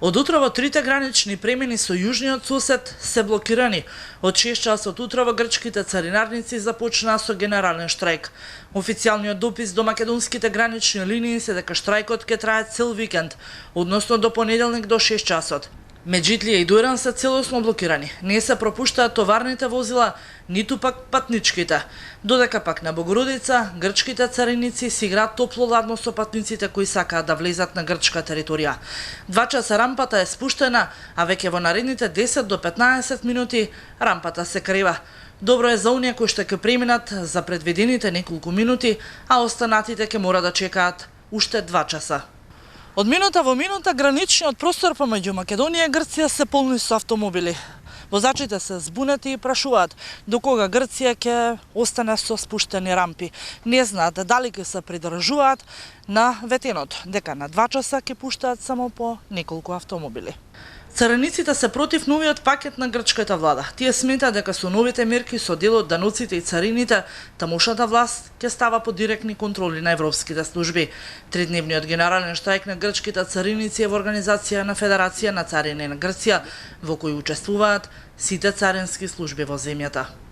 Од утрово трите гранични премини со јужниот сосед се блокирани. Од 6 часот утрово грчките царинарници започнаа со генерален штрајк. Официјалниот допис до македонските гранични линии се дека штрајкот ќе трае цел викенд, односно до понеделник до 6 часот. Меджитлија и Дујран се целосно блокирани. Не се пропуштаат товарните возила, ниту пак патничките. Додека пак на Богородица, грчките цариници си играат топло-ладно со патниците кои сакаат да влезат на грчка територија. 2 часа рампата е спуштена, а веќе во наредните 10 до 15 минути рампата се крива. Добро е за оние кои што ќе преминат за предвидените неколку минути, а останатите ќе мора да чекаат уште 2 часа. Од минута во минута граничниот простор помеѓу Македонија и Грција се полни со автомобили. Возачите се збунети и прашуваат до кога Грција ќе остане со спуштени рампи. Не знаат дали ќе се придржуваат на ветенот, дека на 2 часа ќе пуштаат само по неколку автомобили. Цариниците се против новиот пакет на грчката влада. Тие сметаат дека со новите мерки со дел од даноците и царините, тамошната власт ќе става под директни контроли на европските служби. Тридневниот генерален штрајк на грчките цариници е во организација на Федерација на царини на Грција, во кој учествуваат сите царински служби во земјата.